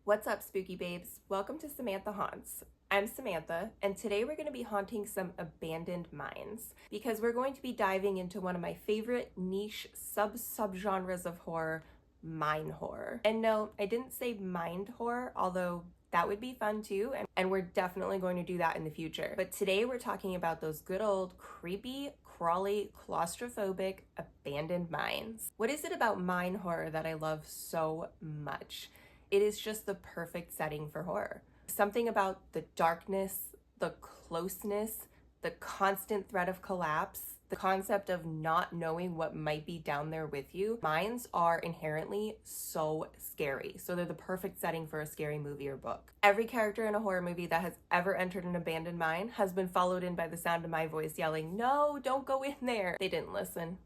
What's up, spooky babes? Welcome to Samantha Haunts. I'm Samantha, and today we're going to be haunting some abandoned mines because we're going to be diving into one of my favorite niche subgenres of horror, mine horror. And no, I didn't say mind horror, although that would be fun too, and we're definitely going to do that in the future. But today we're talking about those good old creepy, crawly, claustrophobic, abandoned mines. What is it about mine horror that I love so much? It is just the perfect setting for horror. Something about the darkness, the closeness, the constant threat of collapse, the concept of not knowing what might be down there with you. Mines are inherently so scary, so they're the perfect setting for a scary movie or book. Every character in a horror movie that has ever entered an abandoned mine has been followed in by the sound of my voice yelling, "No, don't go in there." They didn't listen.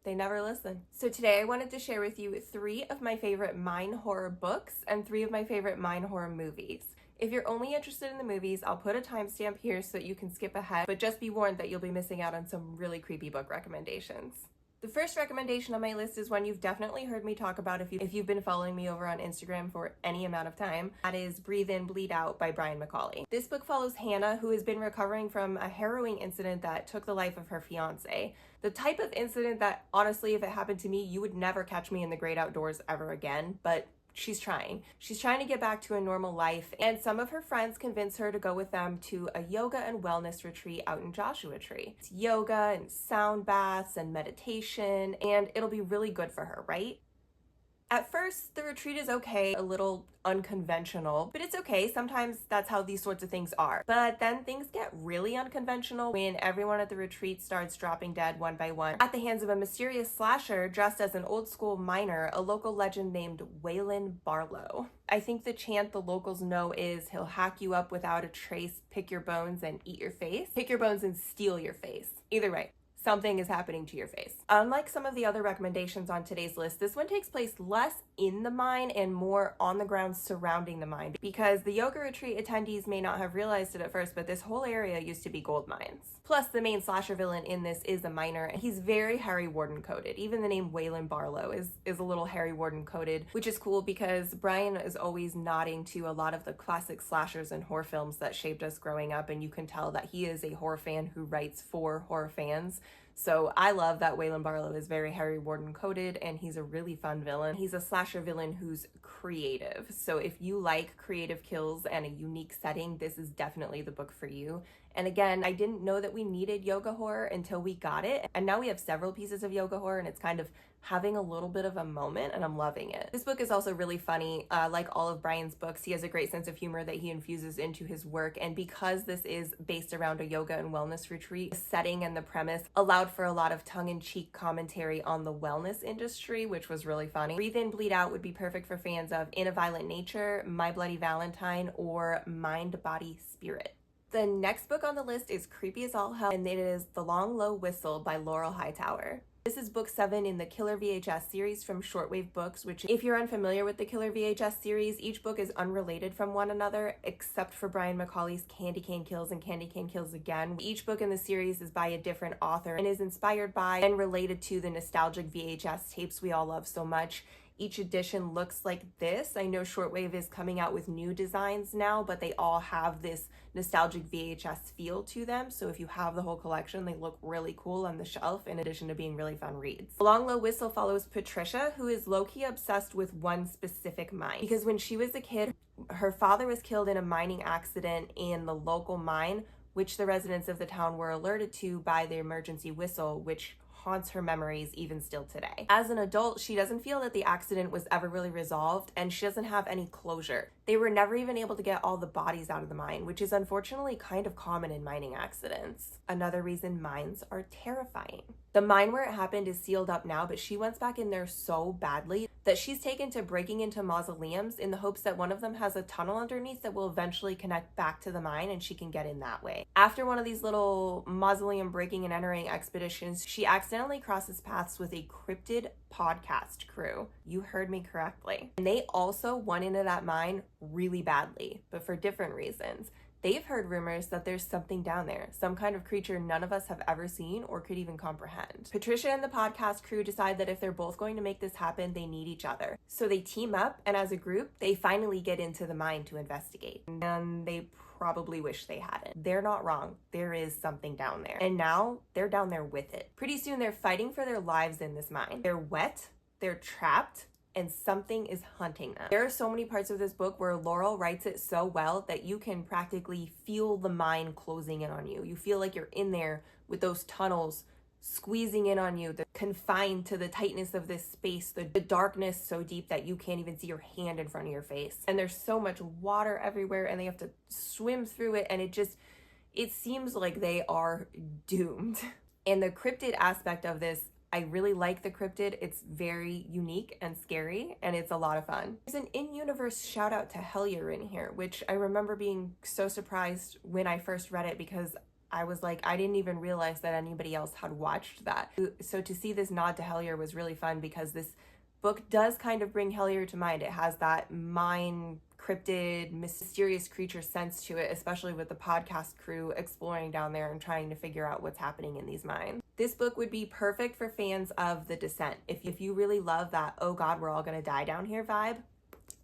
They never listen. So today I wanted to share with you 3 of my favorite mine horror books and 3 of my favorite mine horror movies. If you're only interested in the movies, I'll put a timestamp here so that you can skip ahead, but just be warned that you'll be missing out on some really creepy book recommendations. The first recommendation on my list is one you've definitely heard me talk about if you've been following me over on Instagram for any amount of time. That is Breathe In, Bleed Out by Brian McCauley. This book follows Hannah, who has been recovering from a harrowing incident that took the life of her fiance. The type of incident that, honestly, if it happened to me, you would never catch me in the great outdoors ever again, but she's trying. She's trying to get back to a normal life, and some of her friends convince her to go with them to a yoga and wellness retreat out in Joshua Tree. It's yoga and sound baths and meditation, and it'll be really good for her, right? At first, the retreat is okay, a little unconventional, but it's okay. Sometimes that's how these sorts of things are. But then things get really unconventional when everyone at the retreat starts dropping dead one by one at the hands of a mysterious slasher dressed as an old school miner, a local legend named Waylon Barlow. I think the chant the locals know is, "He'll hack you up without a trace, pick your bones and eat your face." Pick your bones and steal your face. Either way, something is happening to your face. Unlike some of the other recommendations on today's list, this one takes place less in the mine and more on the ground surrounding the mine, because the yoga retreat attendees may not have realized it at first, but this whole area used to be gold mines. Plus, the main slasher villain in this is a miner, and he's very Harry Warden coded. Even the name Waylon Barlow is a little Harry Warden coded, which is cool because Brian is always nodding to a lot of the classic slashers and horror films that shaped us growing up, and you can tell that he is a horror fan who writes for horror fans. So I love that Waylon Barlow is very Harry Warden coded, and he's a really fun villain. He's a slasher villain who's creative. So if you like creative kills and a unique setting, this is definitely the book for you. And again, I didn't know that we needed yoga horror until we got it. And now we have several pieces of yoga horror, and it's kind of having a little bit of a moment, and I'm loving it. This book is also really funny. Like all of Brian's books, he has a great sense of humor that he infuses into his work. And because this is based around a yoga and wellness retreat, the setting and the premise allowed for a lot of tongue-in-cheek commentary on the wellness industry, which was really funny. Breathe In, Bleed Out would be perfect for fans of In a Violent Nature, My Bloody Valentine, or Mind, Body, Spirit. The next book on the list is creepy as all hell, and it is The Long Low Whistle by Laurel Hightower. This is book 7 in the Killer VHS series from Shortwave Books, which, if you're unfamiliar with the Killer VHS series, each book is unrelated from one another, except for Brian McCauley's Candy Cane Kills and Candy Cane Kills Again. Each book in the series is by a different author and is inspired by and related to the nostalgic VHS tapes we all love so much. Each edition looks like this. I know Shortwave is coming out with new designs now, but they all have this nostalgic VHS feel to them. So if you have the whole collection, they look really cool on the shelf, in addition to being really fun reads. The Long Low Whistle follows Patricia, who is low-key obsessed with one specific mine. Because when she was a kid, her father was killed in a mining accident in the local mine, which the residents of the town were alerted to by the emergency whistle, which haunts her memories even still today. As an adult, she doesn't feel that the accident was ever really resolved, and she doesn't have any closure. They were never even able to get all the bodies out of the mine, which is unfortunately kind of common in mining accidents. Another reason mines are terrifying. The mine where it happened is sealed up now, but she wants back in there so badly that she's taken to breaking into mausoleums in the hopes that one of them has a tunnel underneath that will eventually connect back to the mine and she can get in that way. After one of these little mausoleum breaking and entering expeditions, she accidentally crosses paths with a cryptid podcast crew. You heard me correctly. And they also went into that mine really badly, but for different reasons. They've heard rumors that there's something down there, some kind of creature none of us have ever seen or could even comprehend. Patricia and the podcast crew decide that if they're both going to make this happen, they need each other. So they team up, and as a group, they finally get into the mine to investigate. And they probably wish they hadn't. They're not wrong. There is something down there. And now they're down there with it. Pretty soon they're fighting for their lives in this mine. They're wet, they're trapped, and something is hunting them. There are so many parts of this book where Laurel writes it so well that you can practically feel the mine closing in on you. You feel like you're in there with those tunnels squeezing in on you, confined to the tightness of this space, the darkness so deep that you can't even see your hand in front of your face. And there's so much water everywhere, and they have to swim through it, and it seems like they are doomed. And the cryptid aspect of this, I really like the cryptid. It's very unique and scary, and it's a lot of fun. There's an in-universe shout out to Hellier in here, which I remember being so surprised when I first read it, because I was like, I didn't even realize that anybody else had watched that. So to see this nod to Hellier was really fun, because this book does kind of bring Hellier to mind. It has that mine, cryptid, mysterious creature sense to it, especially with the podcast crew exploring down there and trying to figure out what's happening in these mines. This book would be perfect for fans of The Descent. If you really love that, oh God, we're all gonna die down here vibe,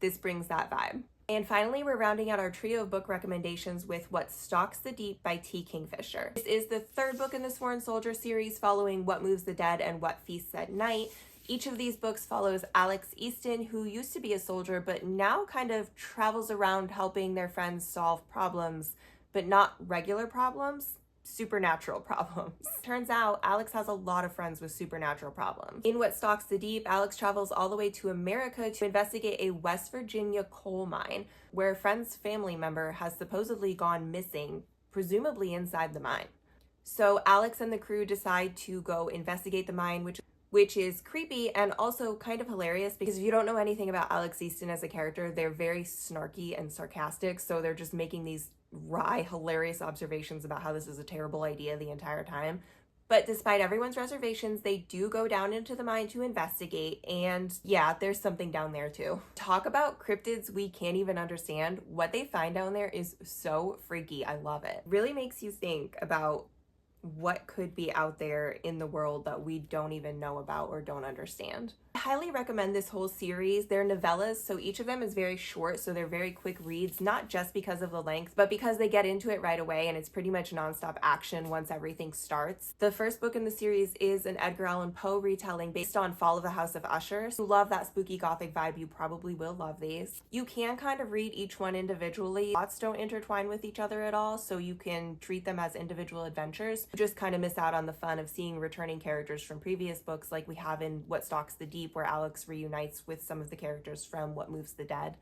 this brings that vibe. And finally, we're rounding out our trio of book recommendations with What Stalks the Deep by T. Kingfisher. This is the third book in the Sworn Soldier series, following What Moves the Dead and What Feasts at Night. Each of these books follows Alex Easton, who used to be a soldier, but now kind of travels around helping their friends solve problems, but not regular problems, supernatural problems. Turns out Alex has a lot of friends with supernatural problems. In What Stalks the Deep, Alex travels all the way to America to investigate a West Virginia coal mine where a friend's family member has supposedly gone missing, presumably inside the mine. So Alex and the crew decide to go investigate the mine, which is creepy and also kind of hilarious, because if you don't know anything about Alex Easton as a character, they're very snarky and sarcastic, so they're just making these wry, hilarious observations about how this is a terrible idea the entire time. But despite everyone's reservations, they do go down into the mine to investigate, and yeah, there's something down there too. Talk about cryptids we can't even understand. What they find down there is so freaky. I love it. Really makes you think about what could be out there in the world that we don't even know about or don't understand. I highly recommend this whole series. They're novellas, so each of them is very short, so they're very quick reads, not just because of the length, but because they get into it right away, and it's pretty much nonstop action once everything starts. The first book in the series is an Edgar Allan Poe retelling based on Fall of the House of Usher. So if you love that spooky gothic vibe, you probably will love these. You can kind of read each one individually. Plots don't intertwine with each other at all, so you can treat them as individual adventures. You just kind of miss out on the fun of seeing returning characters from previous books, like we have in What Stalks the Deep, where Alex reunites with some of the characters from What Moves the Dead.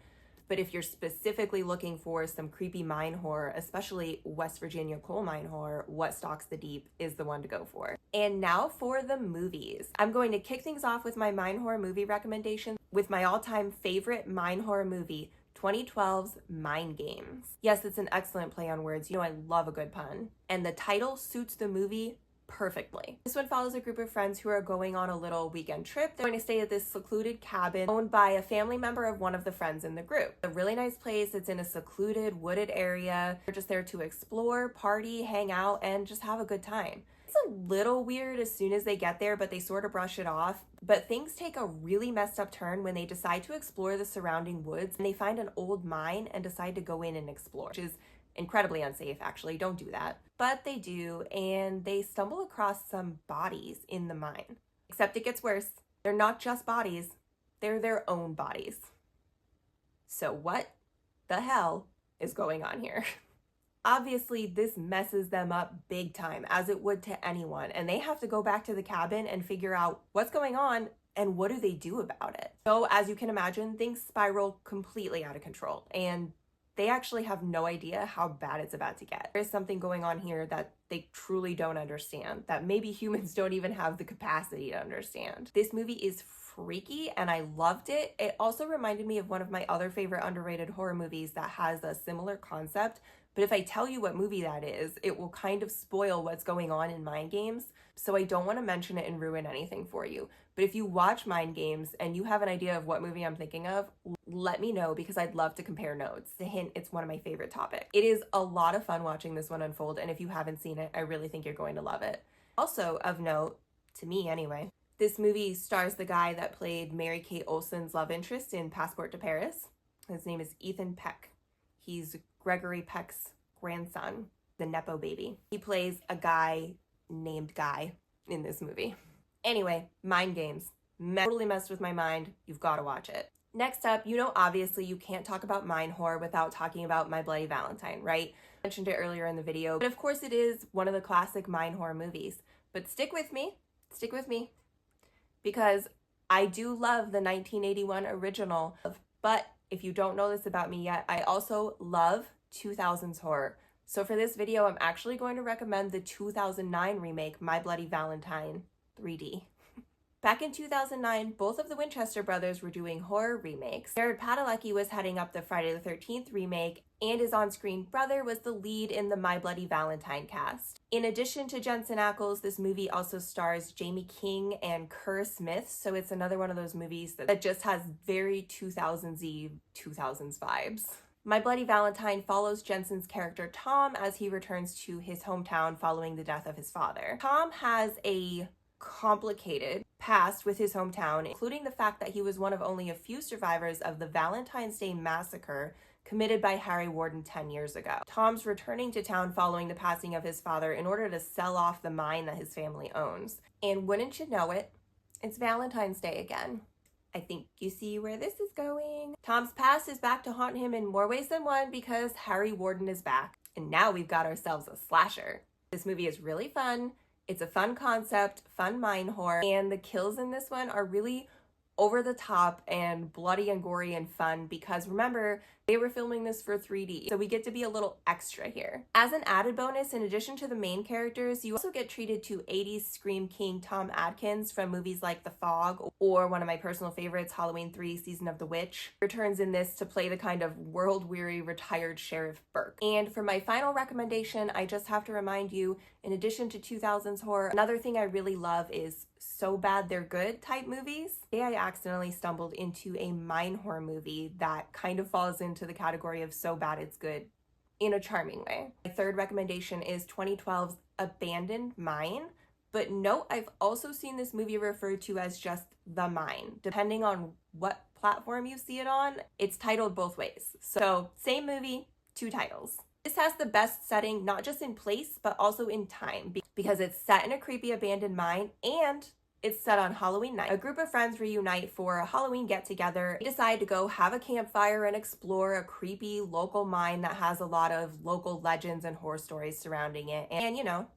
But if you're specifically looking for some creepy mine horror, especially West Virginia coal mine horror, What Stalks the Deep is the one to go for. And now for the movies. I'm going to kick things off with my mine horror movie recommendation with my all-time favorite mine horror movie, 2012's Mind Games. Yes, it's an excellent play on words. You know I love a good pun. And the title suits the movie perfectly. This one follows a group of friends who are going on a little weekend trip. They're going to stay at this secluded cabin owned by a family member of one of the friends in the group. A really nice place. It's in a secluded, wooded area. They're just there to explore, party, hang out, and just have a good time. It's a little weird as soon as they get there, but they sort of brush it off. But things take a really messed up turn when they decide to explore the surrounding woods, and they find an old mine and decide to go in and explore, which is incredibly unsafe, actually. Don't do that. But they do, and they stumble across some bodies in the mine. Except it gets worse. They're not just bodies, they're their own bodies. So what the hell is going on here? Obviously, this messes them up big time, as it would to anyone, and they have to go back to the cabin and figure out what's going on and what do they do about it. So as you can imagine, things spiral completely out of control, and they actually have no idea how bad it's about to get. There's something going on here that they truly don't understand, that maybe humans don't even have the capacity to understand. This movie is freaky and I loved it. It also reminded me of one of my other favorite underrated horror movies that has a similar concept, but if I tell you what movie that is, it will kind of spoil what's going on in Mind Games, so I don't want to mention it and ruin anything for you. But if you watch Mind Games and you have an idea of what movie I'm thinking of, let me know because I'd love to compare notes. The hint, it's one of my favorite topics. It is a lot of fun watching this one unfold, and if you haven't seen it, I really think you're going to love it. Also of note, to me anyway, this movie stars the guy that played Mary-Kate Olsen's love interest in Passport to Paris. His name is Ethan Peck. He's Gregory Peck's grandson, the Nepo baby. He plays a guy named Guy in this movie. Anyway, Mind Games. Totally messed with my mind. You've got to watch it. Next up, you know, obviously you can't talk about mind horror without talking about My Bloody Valentine, right? I mentioned it earlier in the video, but of course it is one of the classic mind horror movies. But stick with me, because I do love the 1981 original, but if you don't know this about me yet, I also love 2000s horror. So for this video, I'm actually going to recommend the 2009 remake, My Bloody Valentine 3D. Back in 2009, both of the Winchester brothers were doing horror remakes. Jared Padalecki was heading up the Friday the 13th remake, and his on-screen brother was the lead in the My Bloody Valentine cast. In addition to Jensen Ackles, this movie also stars Jamie King and Kerr Smith, so it's another one of those movies that just has very 2000s-y 2000s vibes. My Bloody Valentine follows Jensen's character Tom as he returns to his hometown following the death of his father. Tom has a complicated past with his hometown, including the fact that he was one of only a few survivors of the Valentine's Day massacre committed by Harry Warden 10 years ago. Tom's returning to town following the passing of his father in order to sell off the mine that his family owns. And wouldn't you know it, it's Valentine's Day again. I think you see where this is going. Tom's past is back to haunt him in more ways than one because Harry Warden is back. And now we've got ourselves a slasher. This movie is really fun. It's a fun concept, fun mind horror, and the kills in this one are really over the top and bloody and gory and fun because remember, they were filming this for 3D, so we get to be a little extra here. As an added bonus, in addition to the main characters, you also get treated to 80s Scream King Tom Atkins from movies like The Fog, or one of my personal favorites, Halloween 3 Season of the Witch. Returns in this to play the kind of world-weary retired Sheriff Burke. And for my final recommendation, I just have to remind you, in addition to 2000s horror, another thing I really love is So Bad They're Good type movies. Today I accidentally stumbled into a mind horror movie that kind of falls into the category of So Bad It's Good in a charming way. My third recommendation is 2012's Abandoned Mine, but note I've also seen this movie referred to as just The Mine. Depending on what platform you see it on, it's titled both ways. So same movie, two titles. This has the best setting, not just in place, but also in time, because it's set in a creepy abandoned mine and it's set on Halloween night. A group of friends reunite for a Halloween get-together. They decide to go have a campfire and explore a creepy local mine that has a lot of local legends and horror stories surrounding it. And you know,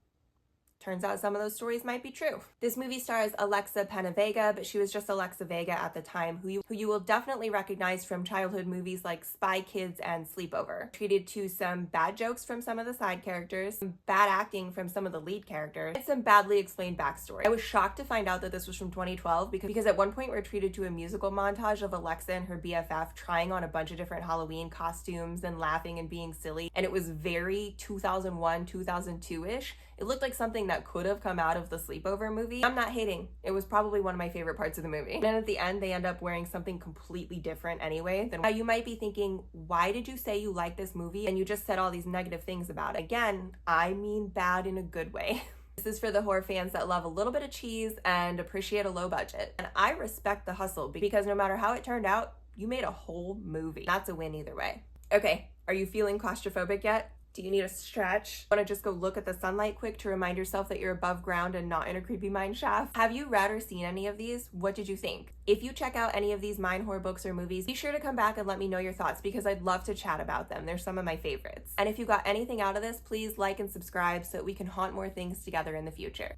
turns out some of those stories might be true. This movie stars Alexa Penavega, but she was just Alexa Vega at the time, who you will definitely recognize from childhood movies like Spy Kids and Sleepover. Treated to some bad jokes from some of the side characters, some bad acting from some of the lead characters, and some badly explained backstory. I was shocked to find out that this was from 2012 because at one point we're treated to a musical montage of Alexa and her BFF trying on a bunch of different Halloween costumes and laughing and being silly, and it was very 2001, 2002-ish. It looked like something that could have come out of the Sleepover movie. I'm not hating. It was probably one of my favorite parts of the movie. And then at the end, they end up wearing something completely different anyway. Now you might be thinking, why did you say you like this movie and you just said all these negative things about it? Again, I mean bad in a good way. This is for the horror fans that love a little bit of cheese and appreciate a low budget. And I respect the hustle because no matter how it turned out, you made a whole movie. That's a win either way. Okay, are you feeling claustrophobic yet? Do you need a stretch? Want to just go look at the sunlight quick to remind yourself that you're above ground and not in a creepy mine shaft? Have you read or seen any of these? What did you think? If you check out any of these mine horror books or movies, be sure to come back and let me know your thoughts because I'd love to chat about them. They're some of my favorites. And if you got anything out of this, please like and subscribe so that we can haunt more things together in the future.